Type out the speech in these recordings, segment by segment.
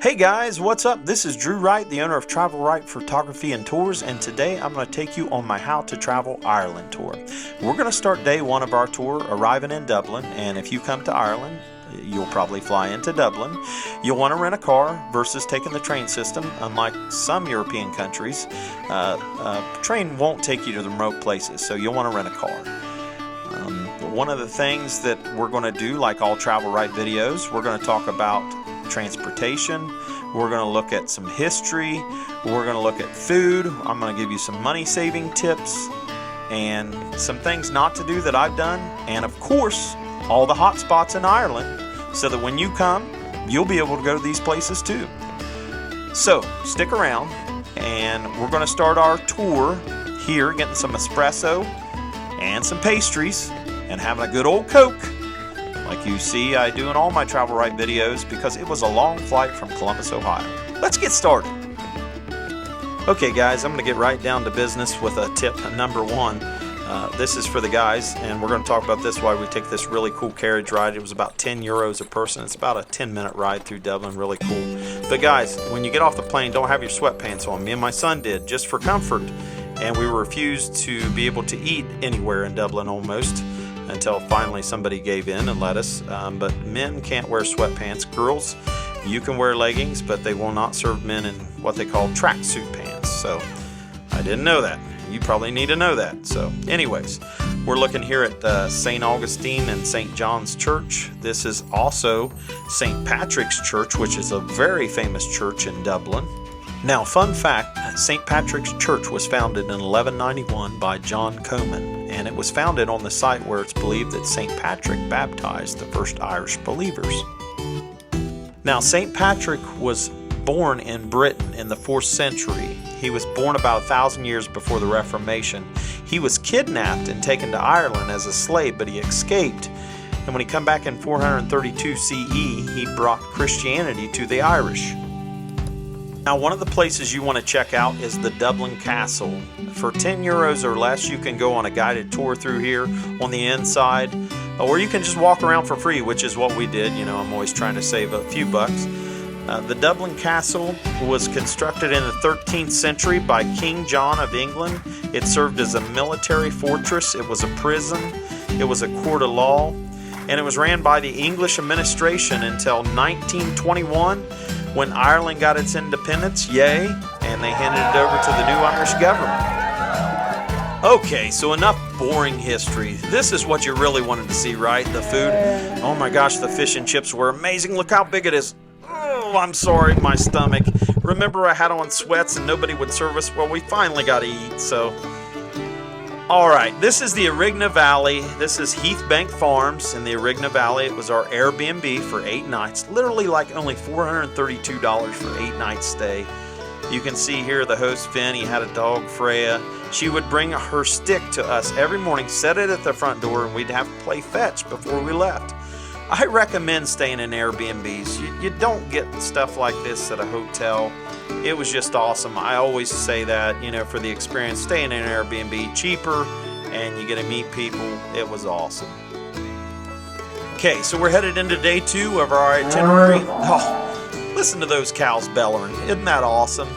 Hey guys, what's up? This is Drew Wright, the owner of Travel Wright Photography and Tours, and today I'm going to take you on my How to Travel Ireland tour. We're going to start day one of our tour arriving in Dublin, and if you come to Ireland, you'll probably fly into Dublin. You'll want to rent a car versus taking the train system. Unlike some European countries, train won't take you to the remote places, so you'll want to rent a car. One of the things that we're going to do, like all Travel Wright videos, we're going to talk about transportation, we're going to look at some history, we're going to look at food, I'm going to give you some money saving tips and some things not to do that I've done, and of course all the hot spots in Ireland, so that when you come you'll be able to go to these places too. So stick around, and we're going to start our tour here getting some espresso and some pastries and having a good old Coke, like you see I do in all my Travel Wright videos, because it was a long flight from Columbus, Ohio. Let's get started. Okay guys, I'm going to get right down to business with a tip number one. This is for the guys, and we're going to talk about this while we take this really cool carriage ride. It was about 10 euros a person. It's about a 10-minute ride through Dublin, really cool. But guys, when you get off the plane, don't have your sweatpants on. Me and my son did, just for comfort, and we refused to be able to eat anywhere in Dublin almost, until finally somebody gave in and let us. But men can't wear sweatpants. Girls, you can wear leggings, but they will not serve men in what they call tracksuit pants. So I didn't know that. You probably need to know that. So anyways, we're looking here at St. Augustine and St. John's Church. This is also St. Patrick's Church, which is a very famous church in Dublin. Now, fun fact, St. Patrick's Church was founded in 1191 by John Comyn, and it was founded on the site where it's believed that St. Patrick baptized the first Irish believers. Now, St. Patrick was born in Britain in the 4th century. He was born about 1,000 years before the Reformation. He was kidnapped and taken to Ireland as a slave, but he escaped. And when he came back in 432 CE, he brought Christianity to the Irish. Now, one of the places you want to check out is the Dublin Castle. For 10 euros or less, you can go on a guided tour through here on the inside, or you can just walk around for free, which is what we did. You know, I'm always trying to save a few bucks. The Dublin Castle was constructed in the 13th century by King John of England. It served as a military fortress, it was a prison, it was a court of law, and it was ran by the English administration until 1921, when Ireland got its independence, yay, and they handed it over to the new Irish government. Okay, so enough boring history. This is what you really wanted to see, right? The food. Oh my gosh, the fish and chips were amazing. Look how big it is. Oh, I'm sorry, my stomach. Remember I had on sweats and nobody would serve us? Well, we finally got to eat, so. Alright, this is the Arigna Valley. This is Heathbank Farms in the Arigna Valley. It was our Airbnb for 8 nights. Literally like only $432 for 8 nights stay. You can see here the host Finn, he had a dog, Freya. She would bring her stick to us every morning, set it at the front door, and we'd have to play fetch before we left. I recommend staying in Airbnbs. You don't get stuff like this at a hotel. It was just awesome. I always say that, you know, for the experience, staying in an Airbnb, cheaper, and you get to meet people. It was awesome. Okay, so we're headed into day 2 of our itinerary. Oh, listen to those cows bellowing. Isn't that awesome?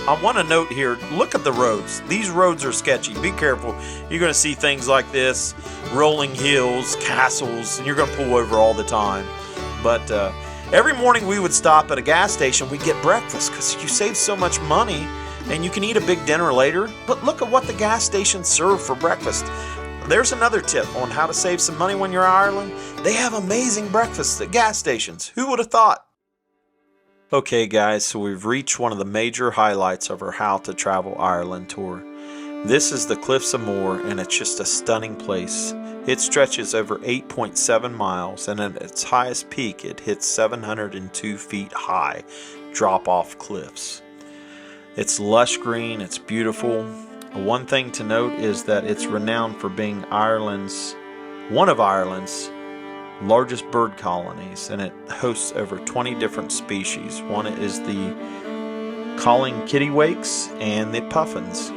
I want to note here, look at the roads. These roads are sketchy. Be careful. You're going to see things like this, rolling hills, castles, and you're going to pull over all the time. But every morning we would stop at a gas station. We'd get breakfast because you save so much money and you can eat a big dinner later. But look at what the gas stations serve for breakfast. There's another tip on how to save some money when you're in Ireland. They have amazing breakfasts at gas stations. Who would have thought? Okay guys, so we've reached one of the major highlights of our How to Travel Ireland tour. This is the Cliffs of Moher, and it's just a stunning place. It stretches over 8.7 miles, and at its highest peak it hits 702 feet high drop-off cliffs. It's lush green, it's beautiful. One thing to note is that it's renowned for being one of Ireland's largest bird colonies, and it hosts over 20 different species. One is the calling kittiwakes and the puffins,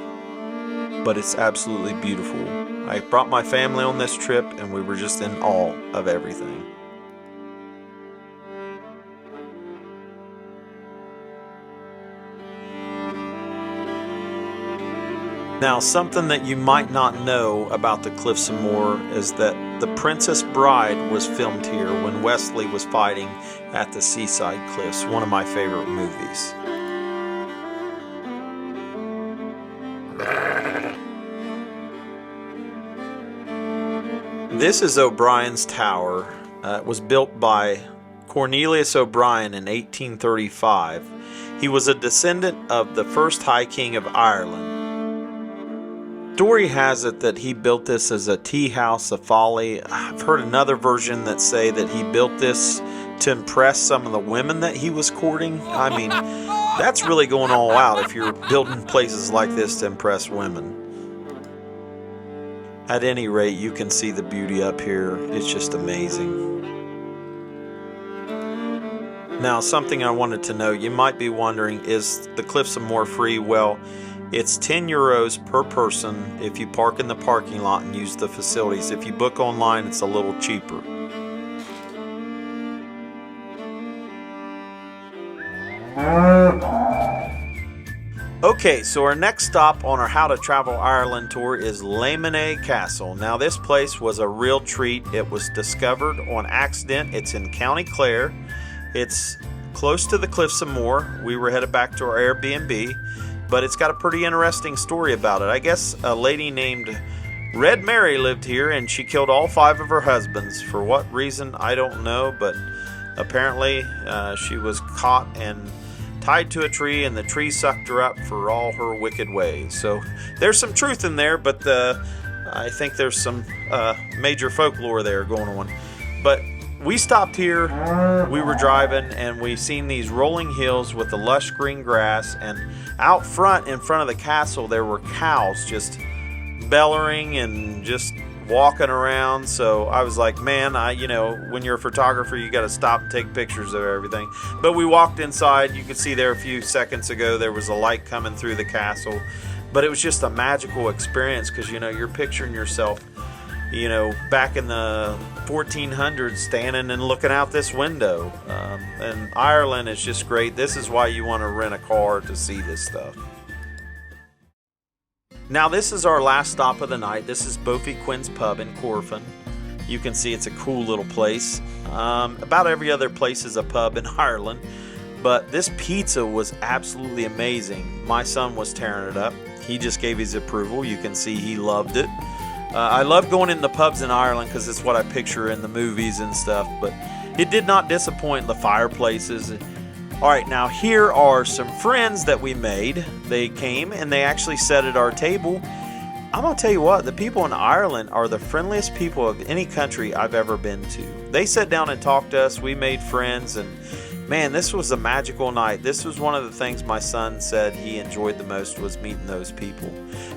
but it's absolutely beautiful. I brought my family on this trip and we were just in awe of everything. Now, something that you might not know about the Cliffs of Moher is that The Princess Bride was filmed here when Wesley was fighting at the Seaside Cliffs, one of my favorite movies. This is O'Brien's Tower. It was built by Cornelius O'Brien in 1835. He was a descendant of the first High King of Ireland. Story has it that he built this as a tea house, a folly. I've heard another version that say that he built this to impress some of the women that he was courting. I mean, that's really going all out if you're building places like this to impress women. At any rate, you can see the beauty up here. It's just amazing. Now, something I wanted to know, you might be wondering, is the Cliffs of Moher free? Well, it's €10 per person if you park in the parking lot and use the facilities. If you book online, it's a little cheaper. Okay, so our next stop on our How to Travel Ireland tour is Leamaneh Castle. Now, this place was a real treat. It was discovered on accident. It's in County Clare. It's close to the Cliffs of Moher. We were headed back to our Airbnb. But it's got a pretty interesting story about it. I guess a lady named Red Mary lived here, and she killed all 5 of her husbands. For what reason, I don't know, but apparently she was caught and tied to a tree, and the tree sucked her up for all her wicked ways. So there's some truth in there, but I think there's some major folklore there going on. But we stopped here, we were driving, and we seen these rolling hills with the lush green grass, and out front, in front of the castle, there were cows just bellowing and just walking around. So I was like, man, when you're a photographer, you got to stop and take pictures of everything. But we walked inside. You could see there a few seconds ago, there was a light coming through the castle. But it was just a magical experience because, you're picturing yourself, back in the 1400s, standing and looking out this window. And Ireland is just great. This is why you want to rent a car to see this stuff. Now, this is our last stop of the night. This is Bofi Quinn's Pub in Corfin. You can see it's a cool little place. About every other place is a pub in Ireland. But this pizza was absolutely amazing. My son was tearing it up. He just gave his approval. You can see he loved it. I love going in the pubs in Ireland because it's what I picture in the movies and stuff, but it did not disappoint. The fireplaces. All right, now here are some friends that we made. They came and they actually sat at our table. I'm going to tell you what, the people in Ireland are the friendliest people of any country I've ever been to. They sat down and talked to us. We made friends, and man, this was a magical night. This was one of the things my son said he enjoyed the most, was meeting those people.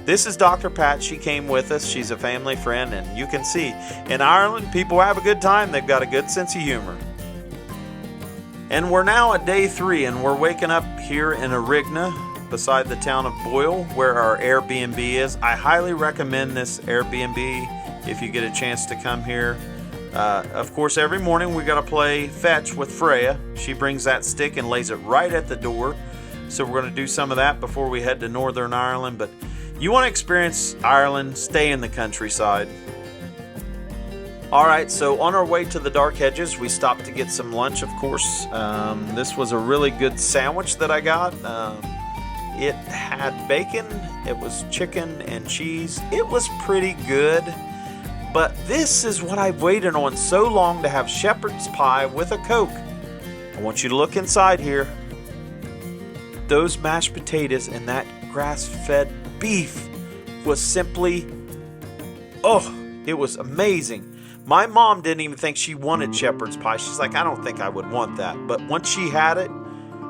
This is Dr. Pat. She came with us. She's a family friend, and you can see in Ireland, people have a good time. They've got a good sense of humor. And we're now at day 3, and we're waking up here in Arigna, beside the town of Boyle, where our Airbnb is. I highly recommend this Airbnb if you get a chance to come here. Of course, every morning we got to play fetch with Freya. She brings that stick and lays it right at the door. So we're going to do some of that before we head to Northern Ireland. But you want to experience Ireland, stay in the countryside. All right, so on our way to the Dark Hedges, we stopped to get some lunch, of course. This was a really good sandwich that I got. It had bacon, it was chicken and cheese. It was pretty good. But this is what I've waited on so long to have, shepherd's pie with a Coke. I want you to look inside here. Those mashed potatoes and that grass-fed beef was simply, it was amazing. My mom didn't even think she wanted shepherd's pie. She's like, I don't think I would want that. But once she had it,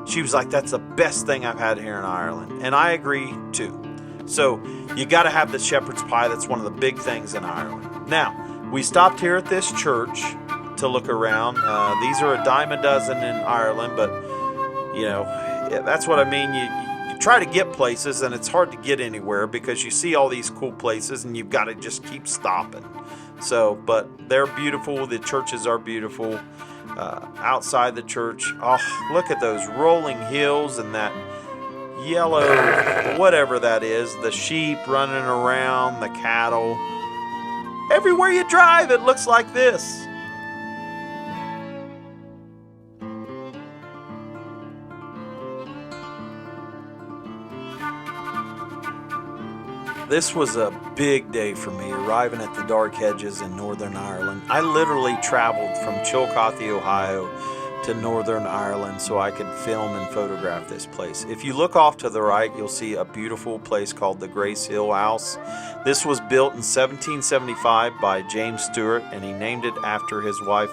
she was like, that's the best thing I've had here in Ireland. And I agree, too. So you got to have the shepherd's pie. That's one of the big things in Ireland. Now, we stopped here at this church to look around. These are a dime a dozen in Ireland, but, that's what I mean. You try to get places, and it's hard to get anywhere because you see all these cool places, and you've got to just keep stopping. So, but they're beautiful. The churches are beautiful. Outside the church, look at those rolling hills and that, yellow, whatever that is, the sheep running around, the cattle. Everywhere you drive, it looks like this. This was a big day for me, arriving at the Dark Hedges in Northern Ireland. I literally traveled from Chillicothe, Ohio to Northern Ireland so I could film and photograph this place. If you look off to the right, you'll see a beautiful place called the Grace Hill House. This was built in 1775 by James Stewart, and he named it after his wife,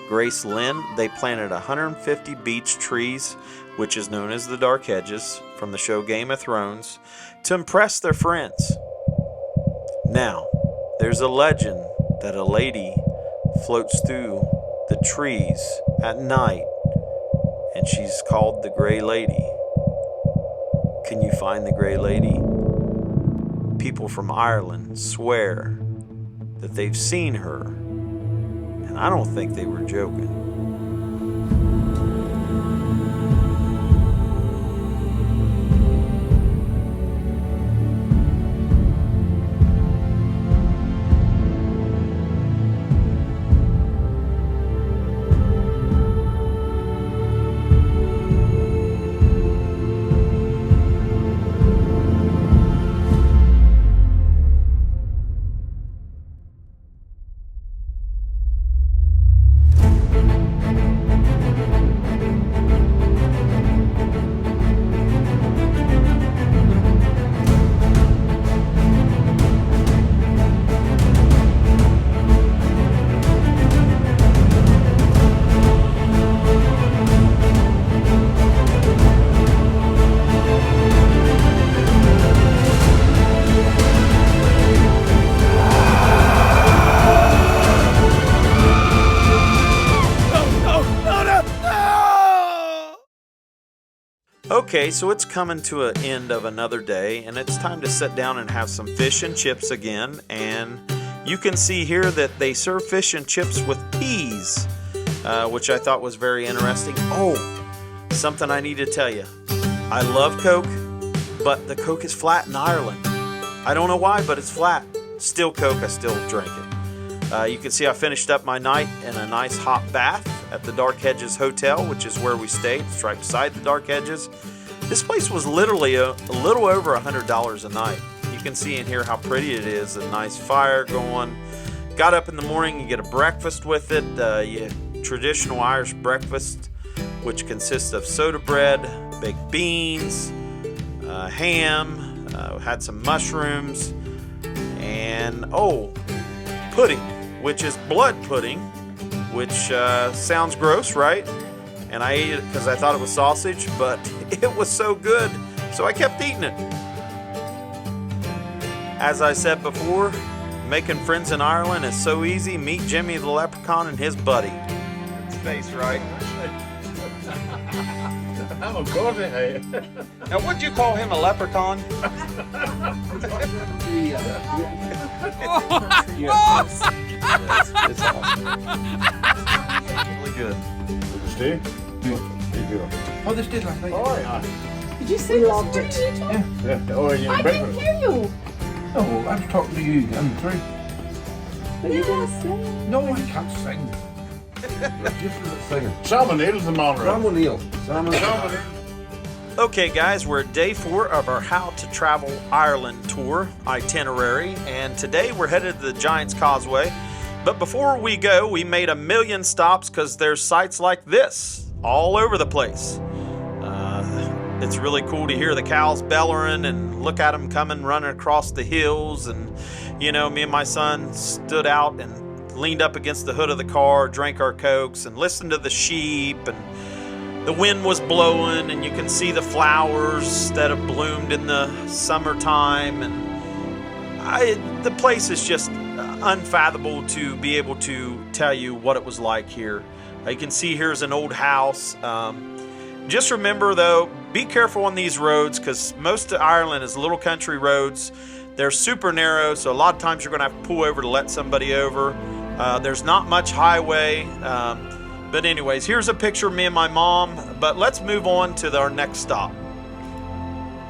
Grace Lynn. They planted 150 beech trees, which is known as the Dark Hedges, from the show Game of Thrones, to impress their friends. Now, there's a legend that a lady floats through the trees at night, and she's called the Grey Lady. Can you find the Grey Lady? People from Ireland swear that they've seen her, and I don't think they were joking. Okay, so it's coming to an end of another day, and it's time to sit down and have some fish and chips again. And you can see here that they serve fish and chips with peas, which I thought was very interesting. Oh, something I need to tell you. I love Coke, but the Coke is flat in Ireland. I don't know why, but it's flat. Still Coke, I still drink it. You can see I finished up my night in a nice hot bath at the Dark Hedges Hotel, which is where we stayed. It's right beside the Dark Hedges. This place was literally a little over $100 a night. You can see in here how pretty it is. A nice fire going. Got up in the morning, you get a breakfast with it. Traditional Irish breakfast, which consists of soda bread, baked beans, ham, had some mushrooms, and pudding, which is blood pudding, which sounds gross, right? And I ate it because I thought it was sausage, but it was so good, so I kept eating it. As I said before, making friends in Ireland is so easy. Meet Jimmy the Leprechaun and his buddy. His face, right? I'm a good. Now, would you call him a leprechaun? Yes. It's awesome. Really good. Stay? Oh, this did last night. Oh, yeah. Did you say loved this? it. Yeah. Oh, yeah. I didn't hear you. No, I was talking to you again, three. But you didn't sing. No, I can't sing. Just a singer. Salmon Eels and Moher. Salmon eel. Salmon eel. Okay, guys, we're at day 4 of our How to Travel Ireland tour itinerary, and today we're headed to the Giant's Causeway. But before we go, we made 1,000,000 stops because there's sights like this all over the place. It's really cool to hear the cows bellowing and look at them coming running across the hills. And, you know, me and my son stood out and leaned up against the hood of the car, drank our Cokes, and listened to the sheep. And the wind was blowing, and you can see the flowers that have bloomed in the summertime. And the place is just unfathomable to be able to tell you what it was like here. You can see here's an old house. Just remember, though, be careful on these roads because most of Ireland is little country roads. They're super narrow, so a lot of times you're going to have to pull over to let somebody over. There's not much highway. But anyways, here's a picture of me and my mom. But let's move on to our next stop.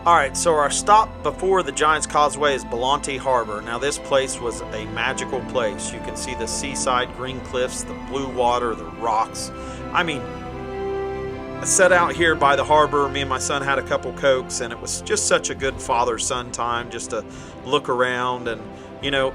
Alright, so our stop before the Giant's Causeway is Ballante Harbor. Now this place was a magical place. You can see the seaside green cliffs, the blue water, the rocks. I mean, I set out here by the harbor. Me and my son had a couple Cokes, and it was just such a good father-son time just to look around. And, you know,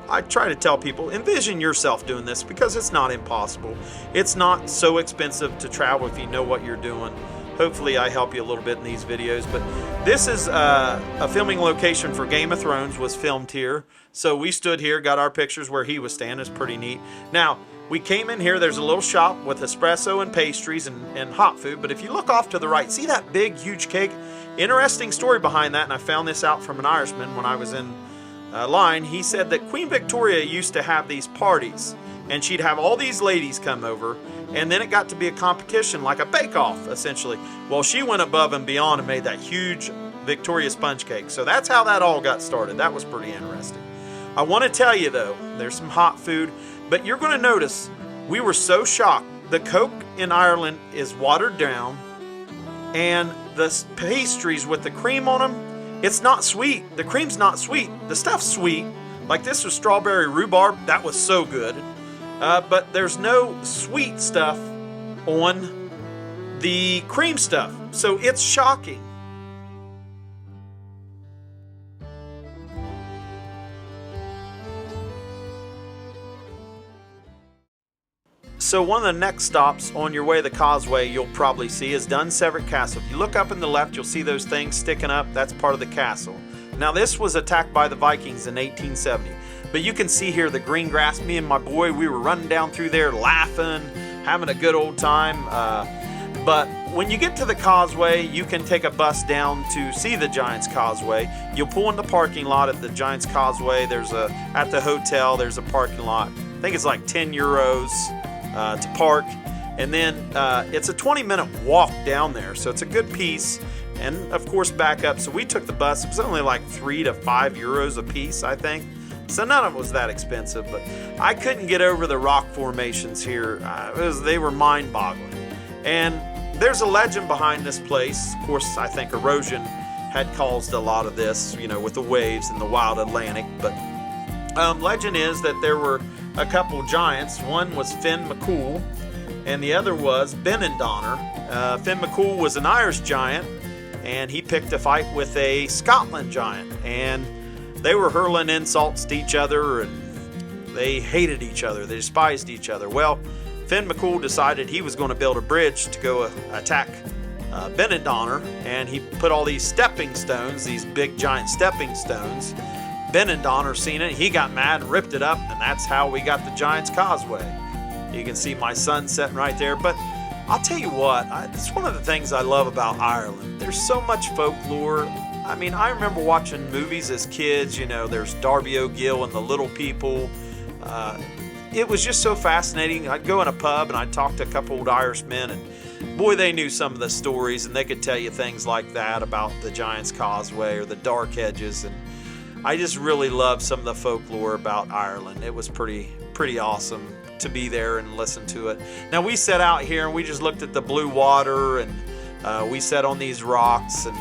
I try to tell people, envision yourself doing this because it's not impossible. It's not so expensive to travel if you know what you're doing. Hopefully I help you a little bit in these videos, but this is a filming location for Game of Thrones was filmed here. So we stood here, got our pictures where he was standing. It's pretty neat. Now, we came in here, there's a little shop with espresso and pastries and hot food, but if you look off to the right, see that big, huge cake? Interesting story behind that, and I found this out from an Irishman when I was in line. He said that Queen Victoria used to have these parties, and she'd have all these ladies come over, and then it got to be a competition, like a bake-off, essentially. Well, she went above and beyond and made that huge Victoria sponge cake. So that's how that all got started. That was pretty interesting. I want to tell you, though, there's some hot food, but you're going to notice we were so shocked. The Coke in Ireland is watered down, and the pastries with the cream on them, it's not sweet. The cream's not sweet. The stuff's sweet. Like this was strawberry rhubarb. That was so good. But there's no sweet stuff on the cream stuff. So it's shocking. So one of the next stops on your way to the Causeway you'll probably see is Dunluce Castle. If you look up in the left, you'll see those things sticking up. That's part of the castle. Now this was attacked by the Vikings in 1870. But you can see here the green grass. Me and my boy, we were running down through there laughing, having a good old time. But when you get to the Causeway, you can take a bus down to see the Giant's Causeway. You'll pull in the parking lot at the Giant's Causeway. At the hotel, there's a parking lot. I think it's like 10 euros to park. And then it's a 20-minute walk down there. So it's a good piece. And of course, back up. So we took the bus. It was only like 3 to 5 euros a piece, I think. So none of it was that expensive, but I couldn't get over the rock formations here. They were mind-boggling. And there's a legend behind this place. Of course, I think erosion had caused a lot of this, you know, with the waves and the wild Atlantic. But legend is that there were a couple giants. One was Finn McCool, and the other was Benandonner. Finn McCool was an Irish giant, and he picked a fight with a Scotland giant. And they were hurling insults to each other, and they hated each other. They despised each other. Well, Finn McCool decided he was going to build a bridge to go attack Benandonner, and he put all these stepping stones, these big giant stepping stones. Benandonner seen it. He got mad and ripped it up, and that's how we got the Giant's Causeway. You can see my son sitting right there. But I'll tell you what, it's one of the things I love about Ireland. There's so much folklore. I mean, I remember watching movies as kids, you know, there's Darby O'Gill and the Little People. It was just so fascinating. I'd go in a pub and I'd talk to a couple old Irishmen, and boy, they knew some of the stories, and they could tell you things like that about the Giant's Causeway or the dark hedges. And I just really loved some of the folklore about Ireland. It was pretty awesome to be there and listen to it. Now, we sat out here and we just looked at the blue water, and we sat on these rocks, and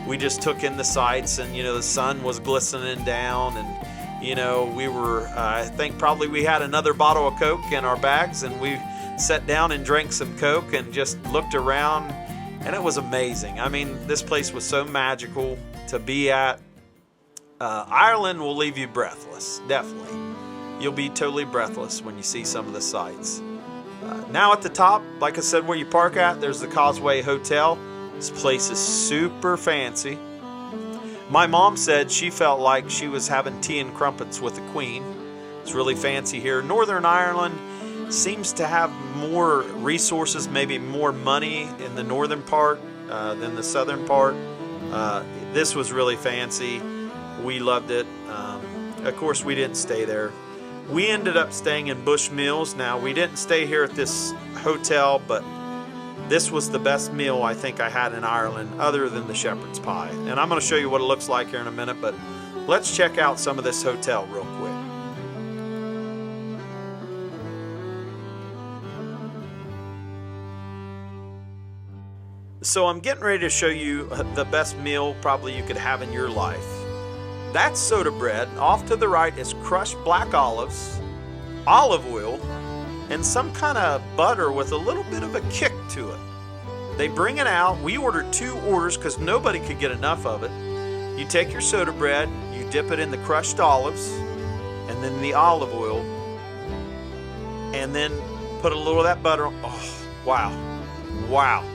we just took in the sights, and, you know, the sun was glistening down, and, you know, we were, I think probably we had another bottle of Coke in our bags, and we sat down and drank some Coke and just looked around, and it was amazing. I mean, this place was so magical to be at. Ireland will leave you breathless, definitely. You'll be totally breathless when you see some of the sights. Now at the top, like I said, where you park at, there's the Causeway Hotel. This place is super fancy. My mom said she felt like she was having tea and crumpets with the Queen. It's really fancy here. Northern Ireland seems to have more resources, maybe more money in the northern part than the southern part. This was really fancy. We loved it. Of course, we didn't stay there. We ended up staying in Bushmills. Now, we didn't stay here at this hotel, but this was the best meal I think I had in Ireland other than the shepherd's pie. And I'm going to show you what it looks like here in a minute, but let's check out some of this hotel real quick. So I'm getting ready to show you the best meal probably you could have in your life. That's soda bread. Off to the right is crushed black olives, olive oil, and some kind of butter with a little bit of a kick to it. They bring it out. We ordered 2 orders because nobody could get enough of it. You take your soda bread, you dip it in the crushed olives, and then the olive oil, and then put a little of that butter on. Oh, wow. Wow.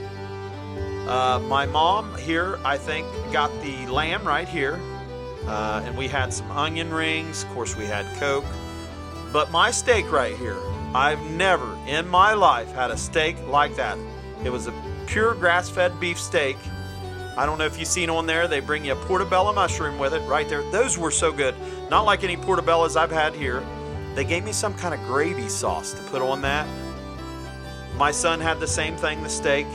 My mom here, I think, got the lamb right here. And we had some onion rings. Of course, we had Coke. But my steak right here, I've never in my life had a steak like that. It was a pure grass-fed beef steak. I don't know if you've seen on there, they bring you a portobello mushroom with it right there. Those were so good. Not like any portobellos I've had here. They gave me some kind of gravy sauce to put on that. My son had the same thing, the steak.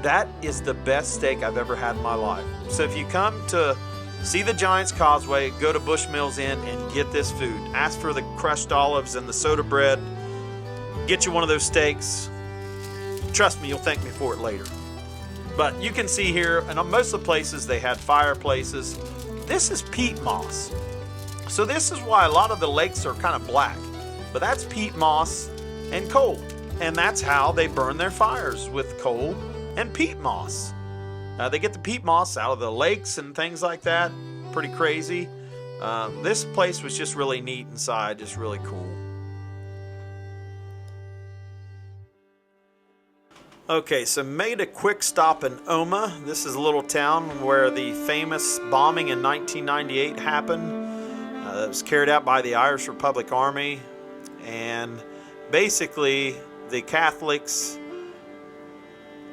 That is the best steak I've ever had in my life. So if you come to see the Giant's Causeway, go to Bushmills Inn and get this food. Ask for the crushed olives and the soda bread. Get you one of those steaks. Trust me, you'll thank me for it later. But you can see here, and on most of the places they had fireplaces. This is peat moss. So this is why a lot of the lakes are kind of black. But that's peat moss and coal. And that's how they burn their fires, with coal and peat moss. They get the peat moss out of the lakes and things like that. Pretty crazy. This place was just really neat inside, just really cool. Okay, so made a quick stop in Omagh. This is a little town where the famous bombing in 1998 happened. It was carried out by the Irish Republic Army. And basically, the Catholics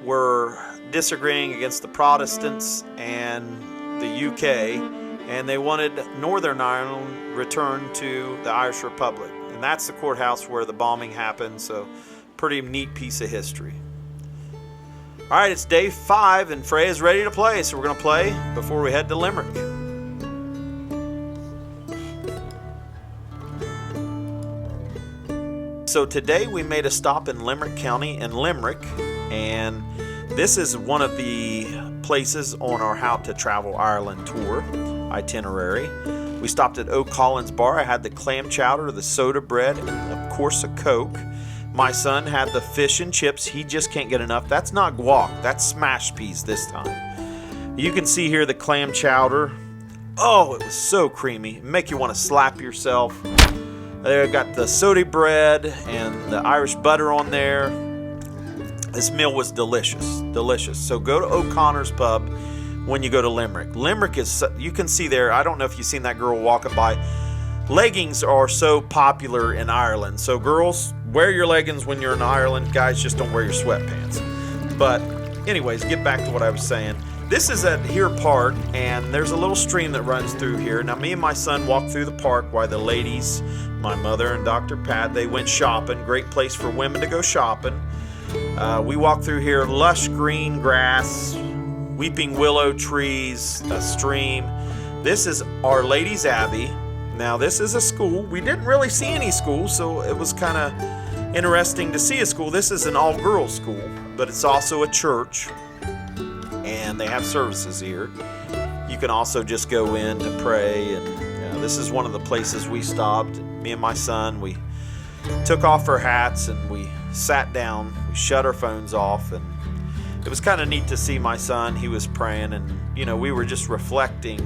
were disagreeing against the Protestants and the UK, and they wanted Northern Ireland returned to the Irish Republic. And that's the courthouse where the bombing happened, so pretty neat piece of history. All right, it's day 5, and Freya's ready to play, so we're going to play before we head to Limerick. So today we made a stop in Limerick County in Limerick, and this is one of the places on our How to Travel Ireland tour itinerary. We stopped at O'Collins Bar. I had the clam chowder, the soda bread, and of course a Coke. My son had the fish and chips. He just can't get enough. That's not guac, that's smashed peas this time. You can see here the clam chowder. Oh, it was so creamy. Make you want to slap yourself. There, got the soda bread and the Irish butter on there. This meal was delicious, delicious. So go to O'Connor's Pub when you go to Limerick. Limerick is, you can see there, I don't know if you've seen that girl walking by. Leggings are so popular in Ireland. So girls, wear your leggings when you're in Ireland. Guys, just don't wear your sweatpants. But anyways, get back to what I was saying. This is at Here Park, and there's a little stream that runs through here. Now, me and my son walked through the park while the ladies, my mother and Dr. Pat, they went shopping. Great place for women to go shopping. We walked through here, lush green grass, weeping willow trees, a stream. This is Our Lady's Abbey. Now, this is a school. We didn't really see any schools, so it was kind of interesting to see a school. This is an all-girls school, but it's also a church, and they have services here. You can also just go in to pray, and this is one of the places we stopped. Me and my son, we took off our hats, and we sat down. We shut our phones off, and it was kind of neat to see my son. He was praying, and we were just reflecting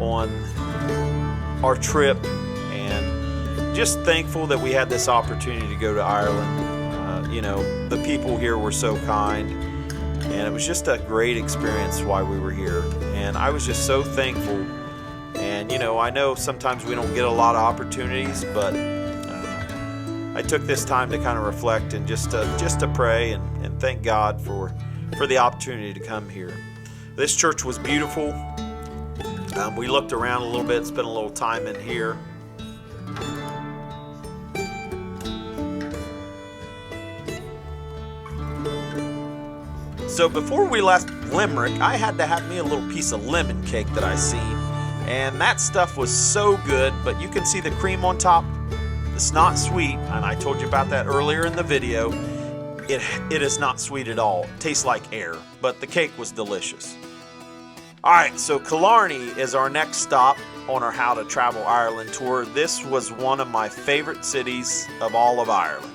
on our trip, and just thankful that we had this opportunity to go to Ireland. The people here were so kind, and it was just a great experience while we were here, and I was just so thankful. And I know sometimes we don't get a lot of opportunities, but I took this time to kind of reflect and just to pray and thank God for the opportunity to come here. This church was beautiful. We looked around a little bit, spent a little time in here. So before we left Limerick, I had to have me a little piece of lemon cake that I seen. And that stuff was so good, but you can see the cream on top. It's not sweet, and I told you about that earlier in the video. it is not sweet at all. It tastes like air, but the cake was delicious. All right, so Killarney is our next stop on our How to Travel Ireland tour. This was one of my favorite cities of all of Ireland.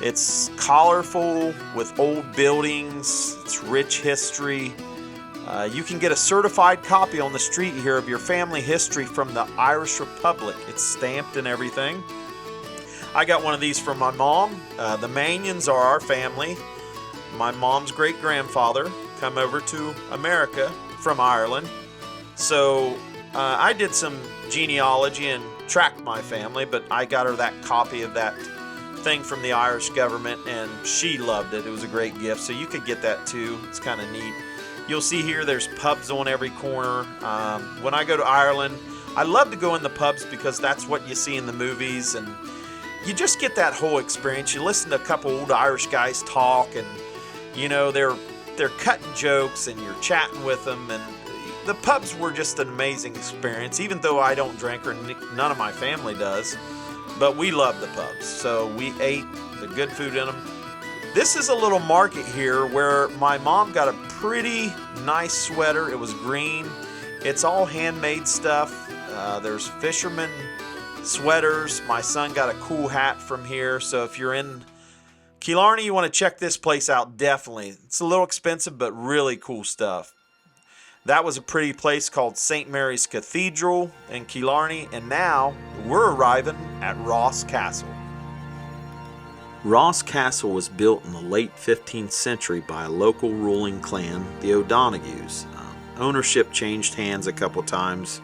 It's colorful with old buildings, it's rich history. You can get a certified copy on the street here of your family history from the Irish Republic. It's stamped and everything. I got one of these from my mom. The Manions are our family. My mom's great-grandfather come over to America from Ireland. So I did some genealogy and tracked my family, but I got her that copy of that thing from the Irish government, and she loved it. It was a great gift, so you could get that too. It's kind of neat. You'll see here there's pubs on every corner. When I go to Ireland, I love to go in the pubs because that's what you see in the movies, and you just get that whole experience. You listen to a couple old Irish guys talk, and you know they're cutting jokes, and you're chatting with them, and the pubs were just an amazing experience, even though I don't drink or none of my family does. But we love the pubs, so we ate the good food in them. This is a little market here where my mom got a pretty nice sweater. It was green. It's all handmade stuff. There's fisherman sweaters. My son got a cool hat from here. So if you're in Killarney, you want to check this place out, definitely. It's a little expensive, but really cool stuff. That was a pretty place called St. Mary's Cathedral in Killarney, and now we're arriving at Ross Castle. Ross Castle was built in the late 15th century by a local ruling clan, the O'Donoghus. Ownership changed hands a couple times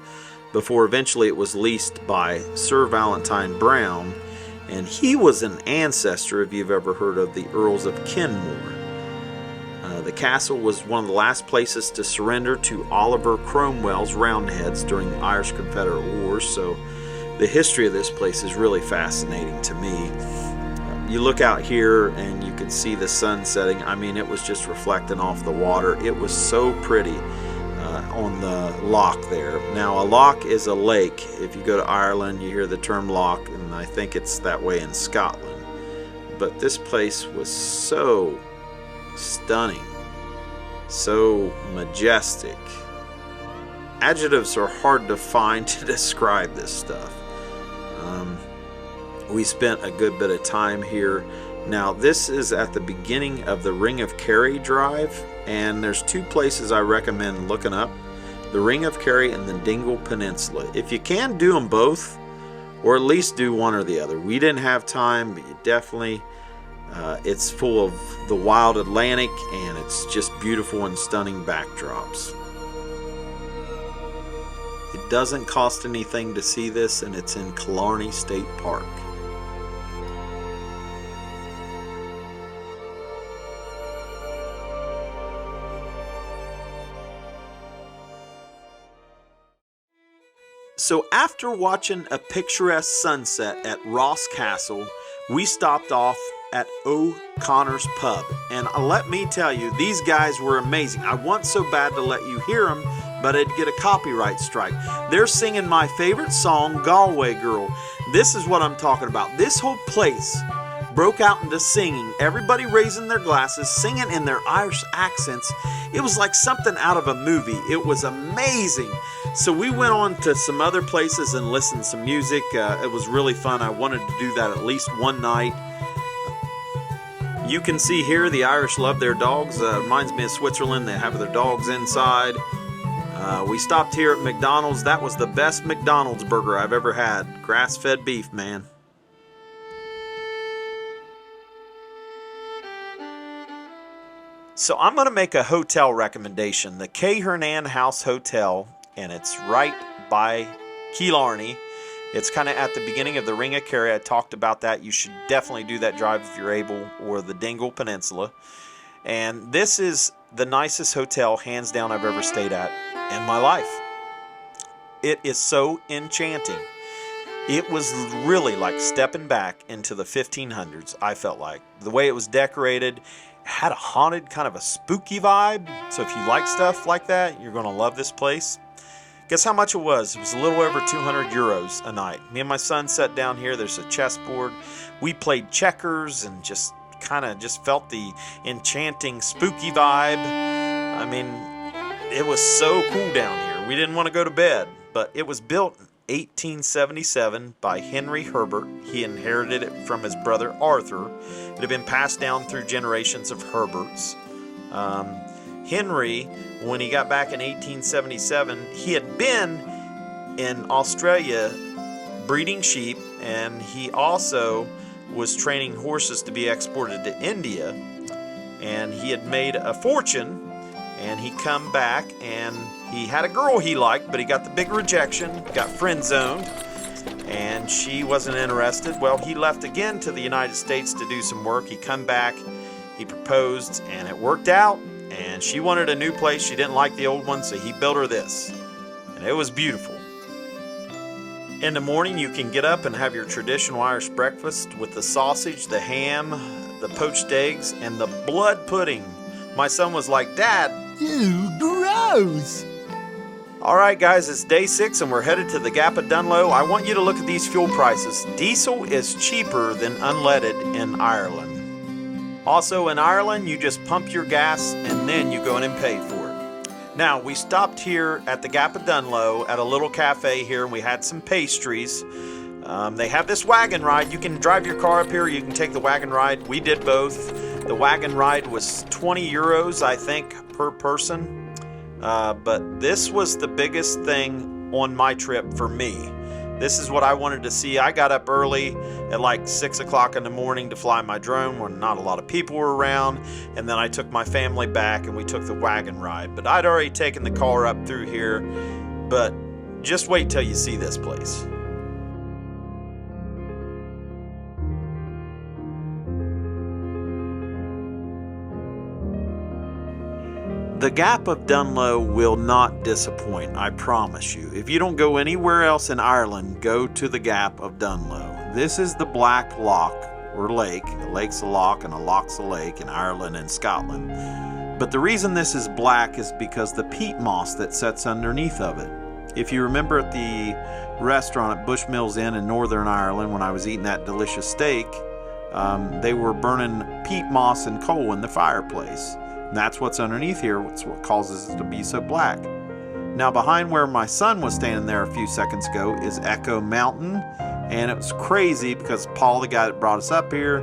before eventually it was leased by Sir Valentine Brown, and he was an ancestor, if you've ever heard of the Earls of Kenmore. The castle was one of the last places to surrender to Oliver Cromwell's Roundheads during the Irish Confederate Wars, so the history of this place is really fascinating to me. You look out here and you can see the sun setting. I mean, it was just reflecting off the water. It was so pretty on the loch there. Now, a loch is a lake. If you go to Ireland, you hear the term loch, and I think it's that way in Scotland. But this place was so stunning, so majestic. Adjectives are hard to find to describe this stuff. We spent a good bit of time here. Now, this is at the beginning of the Ring of Kerry Drive, and there's two places I recommend looking up: the Ring of Kerry and the Dingle Peninsula. If you can, do them both, or at least do one or the other. We didn't have time, but you definitely it's full of the wild Atlantic, and it's just beautiful and stunning backdrops. It doesn't cost anything to see this, and it's in Killarney State Park. So after watching a picturesque sunset at Ross Castle, we stopped off at O'Connor's Pub. And let me tell you, these guys were amazing. I want so bad to let you hear them, but I'd get a copyright strike. They're singing my favorite song, Galway Girl. This is what I'm talking about. This whole place broke out into singing, everybody raising their glasses, singing in their Irish accents. It was like something out of a movie. It was amazing. So we went on to some other places and listened to some music. It was really fun. I wanted to do that at least one night. You can see here the Irish love their dogs. Reminds me of Switzerland. They have their dogs inside. We stopped here at McDonald's. That was the best McDonald's burger I've ever had. Grass-fed beef, man. So I'm going to make a hotel recommendation, the K. Hernan House Hotel, and it's right by Killarney. It's kind of at the beginning of the Ring of Kerry. I talked about that. You should definitely do that drive if you're able, or the Dingle Peninsula. And this is the nicest hotel, hands down, I've ever stayed at in my life. It is so enchanting. It was really like stepping back into the 1500s, I felt like. The way it was decorated had a haunted, kind of a spooky vibe. So if you like stuff like that, you're going to love this place. Guess how much it was? It was a little over 200 euros a night. Me and my son sat down here. There's a chessboard. We played checkers and just kind of just felt the enchanting, spooky vibe. I mean, it was so cool down here. We didn't want to go to bed, but it was built in 1877 by Henry Herbert. He inherited it from his brother Arthur. It had been passed down through generations of Herberts. Henry, when he got back in 1877, he had been in Australia breeding sheep, and he also was training horses to be exported to India, and he had made a fortune, and he come back and he had a girl he liked, but he got the big rejection, got friend zoned, and she wasn't interested. Well, he left again to the United States to do some work. He come back, he proposed, and it worked out, and she wanted a new place. She didn't like the old one, so he built her this, and it was beautiful. In the morning, you can get up and have your traditional Irish breakfast with the sausage, the ham, the poached eggs, and the blood pudding. My son was like, "Dad, ew, gross." All right, guys, it's day 6, and we're headed to the Gap of Dunloe. I want you to look at these fuel prices. Diesel is cheaper than unleaded in Ireland. Also, in Ireland, you just pump your gas, and then you go in and pay for it. Now, we stopped here at the Gap of Dunloe at a little cafe here, and we had some pastries. They have this wagon ride. You can drive your car up here, you can take the wagon ride. We did both. The wagon ride was 20 euros, I think, per person. But this was the biggest thing on my trip for me. This is what I wanted to see. I got up early at like 6 o'clock in the morning to fly my drone when not a lot of people were around. And then I took my family back and we took the wagon ride. But I'd already taken the car up through here. But just wait till you see this place. The Gap of Dunloe will not disappoint, I promise you. If you don't go anywhere else in Ireland, go to the Gap of Dunloe. This is the Black Loch, or lake. A lake's a loch and a loch's a lake in Ireland and Scotland. But the reason this is black is because the peat moss that sets underneath of it. If you remember at the restaurant at Bushmills Inn in Northern Ireland when I was eating that delicious steak, they were burning peat moss and coal in the fireplace. That's what's underneath here. It's what causes it to be so black. Now, behind where my son was standing there a few seconds ago is Echo Mountain, and it was crazy because Paul, the guy that brought us up here,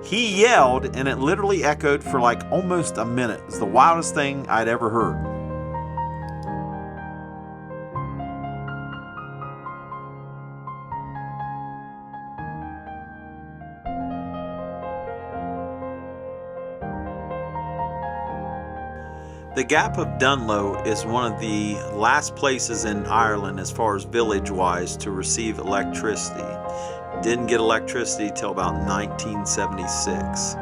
he yelled, and it literally echoed for like almost a minute. It's the wildest thing I'd ever heard. The Gap of Dunloe is one of the last places in Ireland as far as village-wise to receive electricity. Didn't get electricity till about 1976.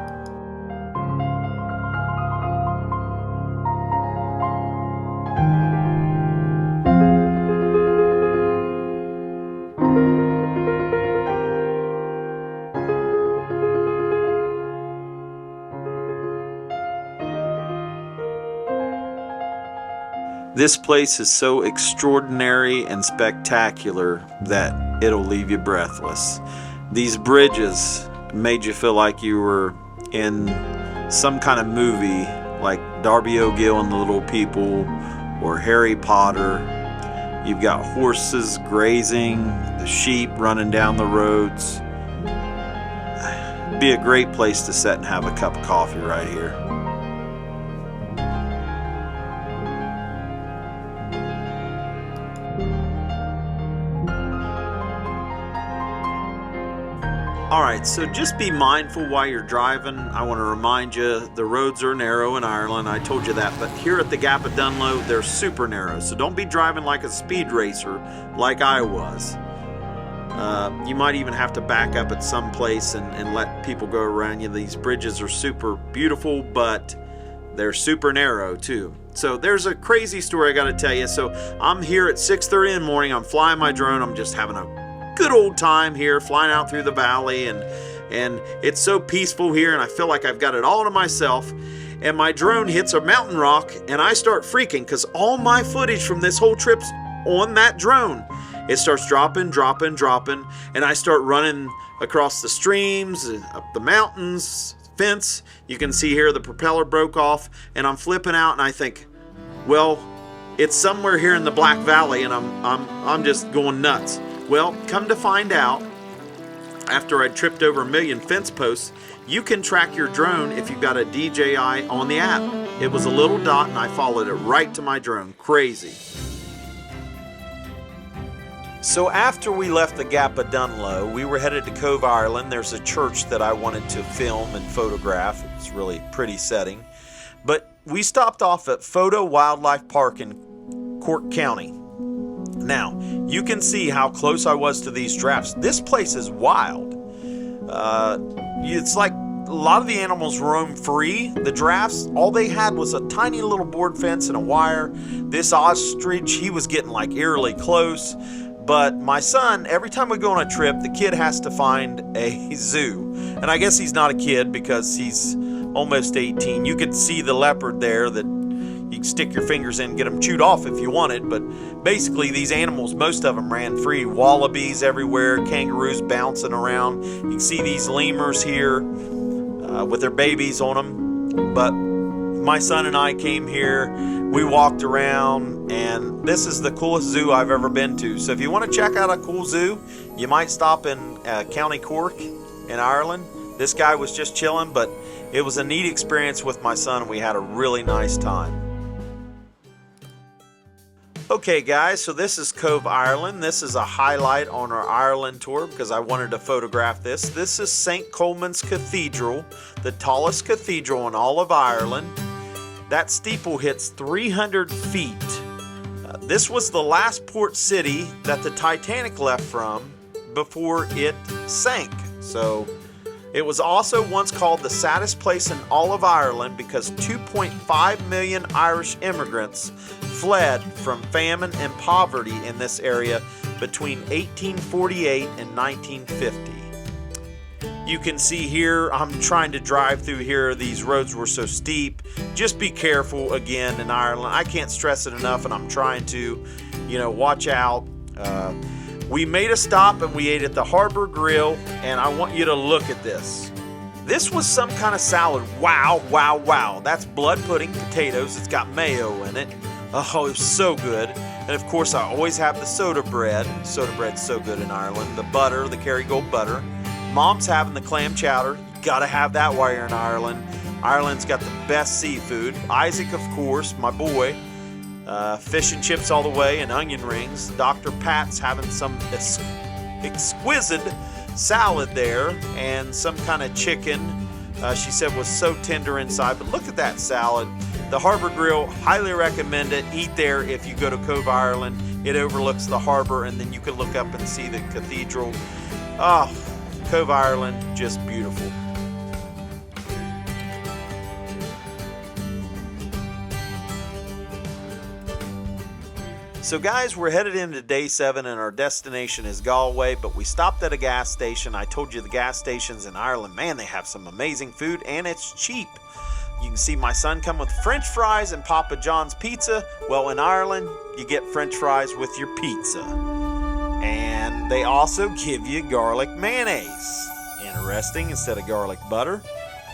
This place is so extraordinary and spectacular that it'll leave you breathless. These bridges made you feel like you were in some kind of movie like Darby O'Gill and the Little People or Harry Potter. You've got horses grazing, the sheep running down the roads. It'd be a great place to sit and have a cup of coffee right here. Alright, so just be mindful while you're driving. I want to remind you, the roads are narrow in Ireland. I told you that, but here at the Gap of Dunloe, they're super narrow. So don't be driving like a speed racer like I was. You might even have to back up at some place and let people go around you. These bridges are super beautiful, but they're super narrow too. So there's a crazy story I got to tell you. So I'm here at 6:30 in the morning. I'm flying my drone. I'm just having a good old time here, flying out through the valley, and it's so peaceful here, and I feel like I've got it all to myself. And my drone hits a mountain rock, and I start freaking because all my footage from this whole trip's on that drone. It starts dropping, and I start running across the streams, up the mountains, fence. You can see here the propeller broke off, and I'm flipping out, and I think, well, it's somewhere here in the Black Valley, and I'm just going nuts. Well, come to find out, after I tripped over 1 million fence posts, you can track your drone if you've got a DJI on the app. It was a little dot, and I followed it right to my drone. Crazy. So after we left the Gap of Dunloe, we were headed to Cobh, Ireland. There's a church that I wanted to film and photograph. It's really a pretty setting. But we stopped off at Fota Wildlife Park in Cork County. Now, you can see how close I was to these giraffes. This place is wild. It's like a lot of the animals roam free. The giraffes, all they had was a tiny little board fence and a wire. This ostrich, he was getting like eerily close. But my son, every time we go on a trip, the kid has to find a zoo. And I guess he's not a kid because he's almost 18. You could see the leopard there that you can stick your fingers in and get them chewed off if you wanted. But basically, these animals, most of them ran free. Wallabies everywhere, kangaroos bouncing around. You can see these lemurs here with their babies on them. But my son and I came here. We walked around, and this is the coolest zoo I've ever been to. So if you want to check out a cool zoo, you might stop in County Cork in Ireland. This guy was just chilling, but it was a neat experience with my son, and we had a really nice time. Okay guys, so this is Cobh, Ireland. This is a highlight on our Ireland tour because I wanted to photograph this. This is St. Colman's Cathedral, the tallest cathedral in all of Ireland. That steeple hits 300 feet. This was the last port city that the Titanic left from before it sank. So it was also once called the saddest place in all of Ireland because 2.5 million Irish immigrants fled from famine and poverty in this area between 1848 and 1950. You can see here, I'm trying to drive through here. These roads were so steep. Just be careful again in Ireland. I can't stress it enough, and I'm trying to, watch out. We made a stop and we ate at the Harbor Grill, and I want you to look at this. This was some kind of salad. Wow, wow, wow. That's blood pudding, potatoes. It's got mayo in it. Oh, it was so good. And of course, I always have the soda bread. Soda bread's so good in Ireland. The butter, the Kerrygold butter. Mom's having the clam chowder. You gotta have that while you're in Ireland. Ireland's got the best seafood. Isaac, of course, my boy. Fish and chips all the way and onion rings. Dr. Pat's having some exquisite salad there and some kind of chicken. She said was so tender inside. But look at that salad. The Harbor Grill, highly recommend it. Eat there if you go to Cobh, Ireland. It overlooks the harbor, and then you can look up and see the cathedral. Oh, Cobh, Ireland, just beautiful. So guys, we're headed into day 7 and our destination is Galway, but we stopped at a gas station. I told you the gas stations in Ireland, man, they have some amazing food and it's cheap. You can see my son come with French fries and Papa John's pizza. Well, in Ireland, you get French fries with your pizza. And they also give you garlic mayonnaise. Interesting, instead of garlic butter.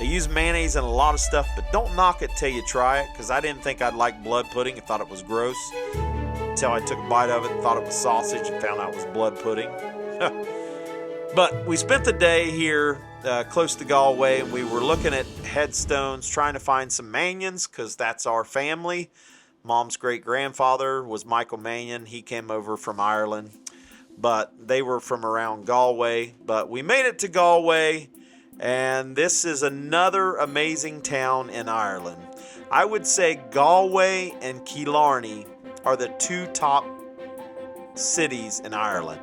They use mayonnaise in a lot of stuff, but don't knock it till you try it, because I didn't think I'd like blood pudding. I thought it was gross. Until I took a bite of it and thought it was sausage and found out it was blood pudding. But we spent the day here close to Galway, and we were looking at headstones, trying to find some Manions, because that's our family. Mom's great-grandfather was Michael Manion. He came over from Ireland, but they were from around Galway. But we made it to Galway, and this is another amazing town in Ireland. I would say Galway and Killarney are the 2 top cities in Ireland.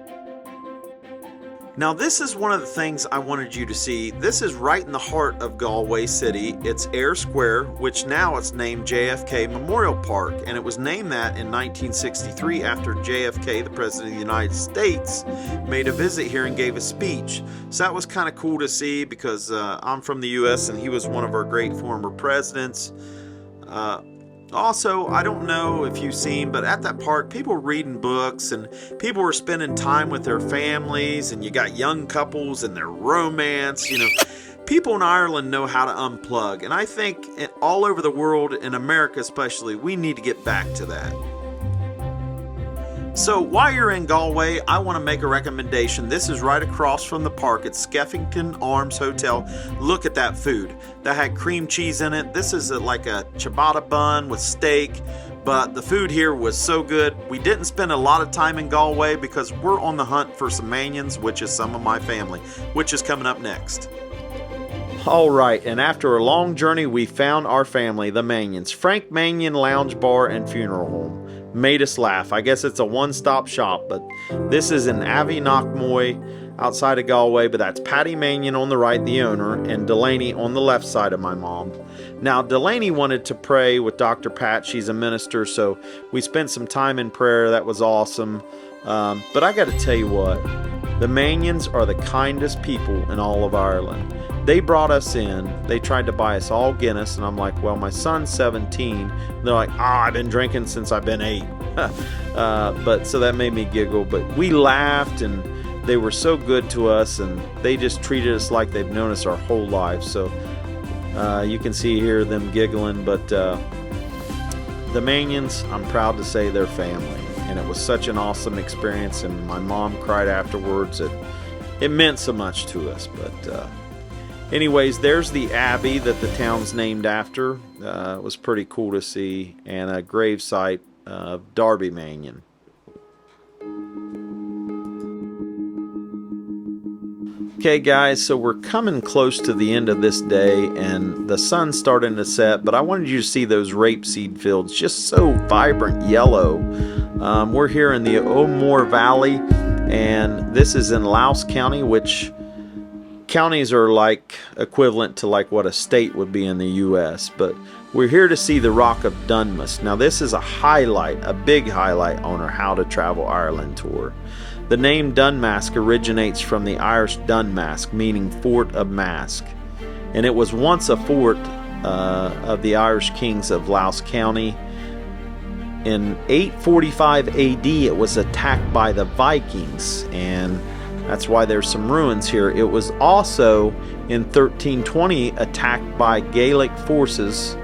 Now this is one of the things I wanted you to see. This is right in the heart of Galway City. It's Ayr Square, which now it's named JFK Memorial Park, and it was named that in 1963 after JFK, the President of the United States, made a visit here and gave a speech. So that was kind of cool to see because I'm from the US and he was one of our great former presidents. Also, I don't know if you've seen, but at that park, people were reading books and people were spending time with their families, and you got young couples and their romance, People in Ireland know how to unplug, and I think all over the world, in America especially, we need to get back to that. So while you're in Galway, I want to make a recommendation. This is right across from the park at Skeffington Arms Hotel. Look at that food. That had cream cheese in it. This is like a ciabatta bun with steak, but the food here was so good. We didn't spend a lot of time in Galway because we're on the hunt for some manions, which is some of my family, which is coming up next. All right, and after a long journey, we found our family, the Manions. Frank Manion Lounge Bar and Funeral Home. Made us laugh. I guess it's a one-stop shop, but this is in Knockmoy outside of Galway, but that's Paddy Manion on the right, the owner, and Delaney on the left side of my mom. Now, Delaney wanted to pray with Dr. Pat. She's a minister, so we spent some time in prayer. That was awesome. But I got to tell you what, the Manions are the kindest people in all of Ireland. They brought us in. They tried to buy us all Guinness, and I'm like, well, my son's 17. They're like, I've been drinking since I've been 8. But so that made me giggle. But we laughed, and they were so good to us, and they just treated us like they've known us our whole lives. So you can see here them giggling. But the Manions, I'm proud to say they're family, and it was such an awesome experience. And my mom cried afterwards. It meant so much to us. But anyways, there's the abbey that the town's named after. It was pretty cool to see, and a gravesite of Darby Manion. Okay guys, so we're coming close to the end of this day, and the sun's starting to set, but I wanted you to see those rapeseed fields, just so vibrant yellow. We're here in the Moher Valley, and this is in Louth County, which counties are like equivalent to like what a state would be in the U.S., but we're here to see the Rock of Dunluce. Now this is a highlight, a big highlight on our How to Travel Ireland tour. The name Dunamase originates from the Irish Dunamase, meaning Fort of Mask, and it was once a fort of the Irish kings of Louth County. In 845 AD it was attacked by the Vikings, and that's why there's some ruins here. It was also in 1320 attacked by Gaelic forces,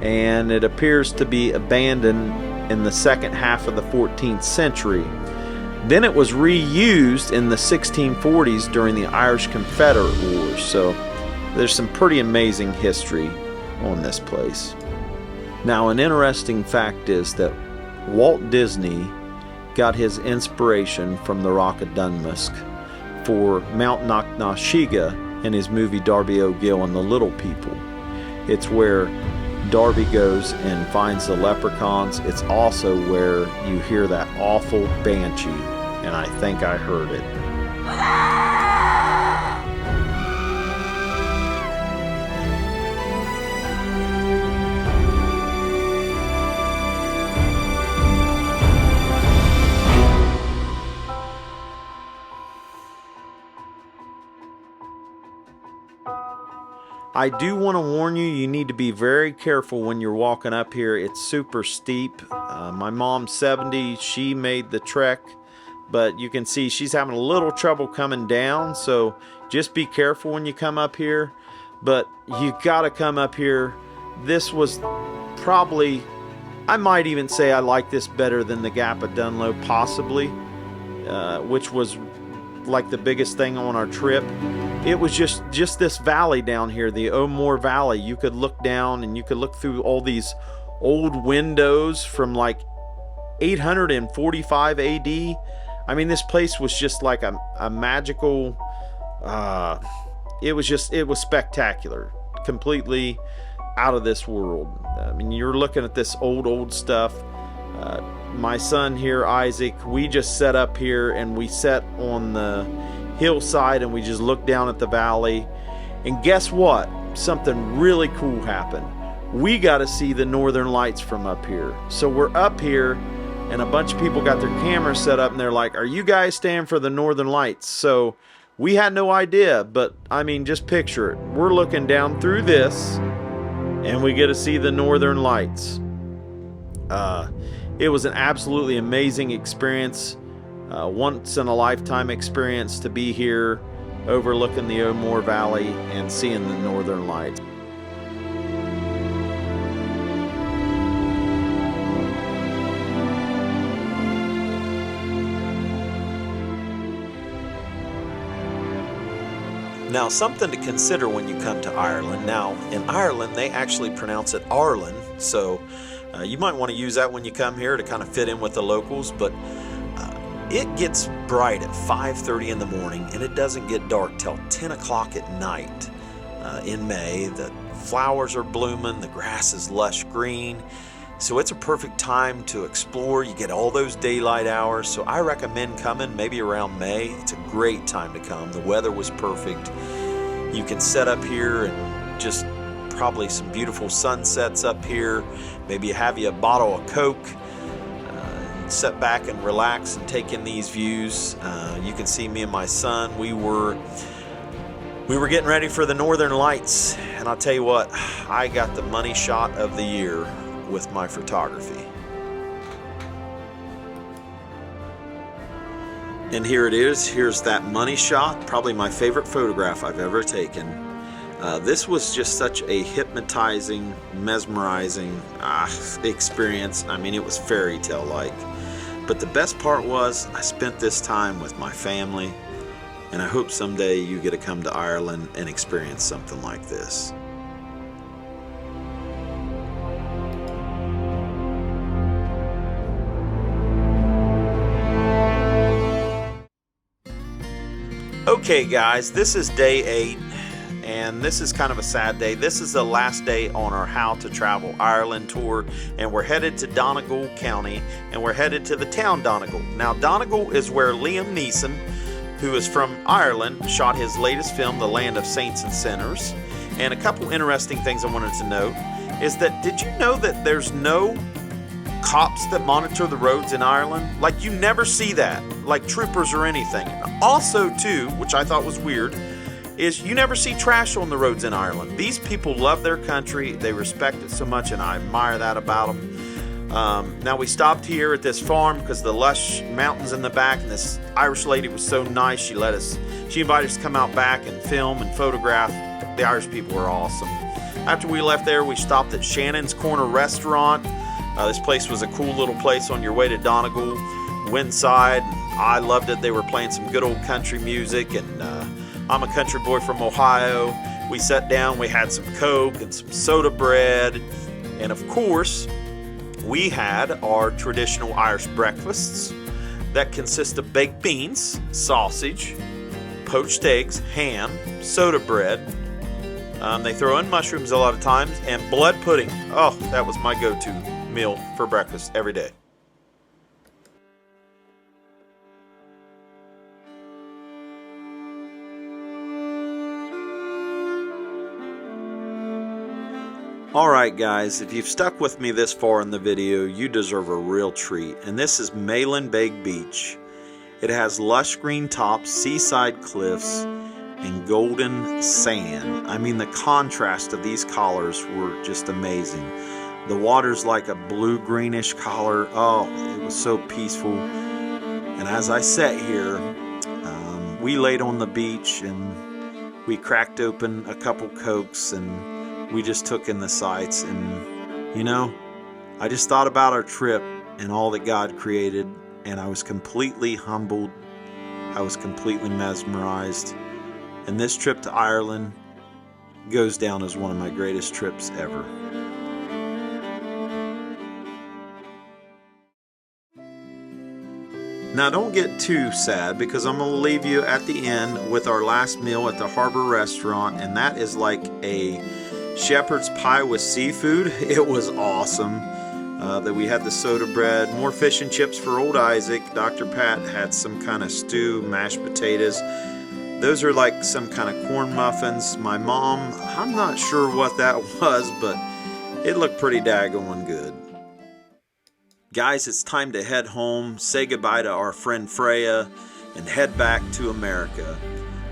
and it appears to be abandoned in the second half of the 14th century. Then it was reused in the 1640s during the Irish Confederate Wars. So there's some pretty amazing history on this place. Now, an interesting fact is that Walt Disney got his inspiration from the Rock of Dunluce for Mount Knocknashiga in his movie Darby O'Gill and the Little People. It's where Darby goes and finds the leprechauns. It's also where you hear that awful banshee, and I think I heard it. I do want to warn you, you need to be very careful when you're walking up here. It's super steep. My mom's 70, she made the trek, but you can see she's having a little trouble coming down, so just be careful when you come up here. But you gotta come up here. This was probably, I might even say I like this better than the Gap of Dunloe, possibly, which was like the biggest thing on our trip. It was just this valley down here, the Moher Valley. You could look down and you could look through all these old windows from like 845 AD. I mean, this place was just like a magical, it was spectacular, completely out of this world. I mean, you're looking at this old stuff. My son here, Isaac, we just set up here and we sat on the hillside and we just looked down at the valley. And guess what? Something really cool happened. We got to see the northern lights from up here. So we're up here and a bunch of people got their cameras set up and they're like, are you guys staying for the northern lights? So we had no idea, but I mean, just picture it. We're looking down through this and we get to see the northern lights. It was an absolutely amazing experience, once in a lifetime experience to be here overlooking the Moher Valley and seeing the northern lights. Now, something to consider when you come to Ireland. Now, in Ireland, they actually pronounce it Arlen, so you might want to use that when you come here to kind of fit in with the locals, but it gets bright at 5:30 in the morning, and it doesn't get dark till 10 o'clock at night in May. The flowers are blooming, the grass is lush green, so it's a perfect time to explore. You get all those daylight hours, so I recommend coming maybe around May. It's a great time to come. The weather was perfect. You can set up here and just probably some beautiful sunsets up here. Maybe have you a bottle of Coke, sit back and relax and take in these views. You can see me and my son. We were getting ready for the Northern Lights, and I'll tell you what, I got the money shot of the year with my photography. And here it is. Here's that money shot, probably my favorite photograph I've ever taken. This was just such a hypnotizing, mesmerizing experience. I mean, it was fairy tale like. But the best part was I spent this time with my family, and I hope someday you get to come to Ireland and experience something like this. Okay guys, this is day 8, and this is kind of a sad day. This is the last day on our How to Travel Ireland tour, and we're headed to Donegal County, and we're headed to the town Donegal. Now Donegal is where Liam Neeson, who is from Ireland, shot his latest film, The Land of Saints and Sinners. And a couple interesting things I wanted to note is that, did you know that there's no cops that monitor the roads in Ireland? Like, you never see that, like troopers or anything. Also too, which I thought was weird, is you never see trash on the roads in Ireland. These people love their country, they respect it so much, and I admire that about them. Now we stopped here at this farm because the lush mountains in the back, and this Irish lady was so nice. She invited us to come out back and film and photograph. The Irish people were awesome. After we left there, we stopped at Shannon's Corner Restaurant. This place was a cool little place on your way to Donegal. Went inside, I loved it. They were playing some good old country music, and I'm a country boy from Ohio. We sat down, we had some Coke and some soda bread, and of course, we had our traditional Irish breakfasts that consist of baked beans, sausage, poached eggs, ham, soda bread. They throw in mushrooms a lot of times, and blood pudding. Oh, that was my go-to meal for breakfast every day. Alright guys, if you've stuck with me this far in the video, you deserve a real treat. And this is Leamaneh Beach. It has lush green tops, seaside cliffs, and golden sand. I mean, the contrast of these colors were just amazing. The water's like a blue-greenish color. Oh, it was so peaceful. And as I sat here, we laid on the beach and we cracked open a couple Cokes and we just took in the sights. And, you know, I just thought about our trip and all that God created, and I was completely humbled. I was completely mesmerized. And this trip to Ireland goes down as one of my greatest trips ever. Now don't get too sad, because I'm going to leave you at the end with our last meal at the Harbor Restaurant, and that is like a shepherd's pie with seafood. It was awesome. That we had the soda bread, more fish and chips for old Isaac. Dr. Pat had some kind of stew, mashed potatoes. Those are like some kind of corn muffins. My mom, I'm not sure what that was, but it looked pretty daggone good. Guys, it's time to head home, say goodbye to our friend Freya, and head back to America.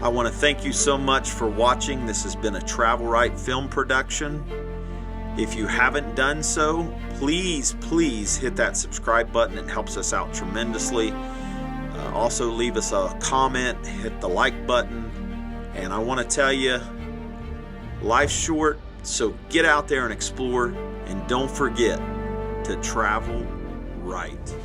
I want to thank you so much for watching. This has been a Travel Right film production. If you haven't done so, please hit that subscribe button. It helps us out tremendously. Also leave us a comment, hit the like button, And I want to tell you, life's short, so get out there and explore, and don't forget to travel right.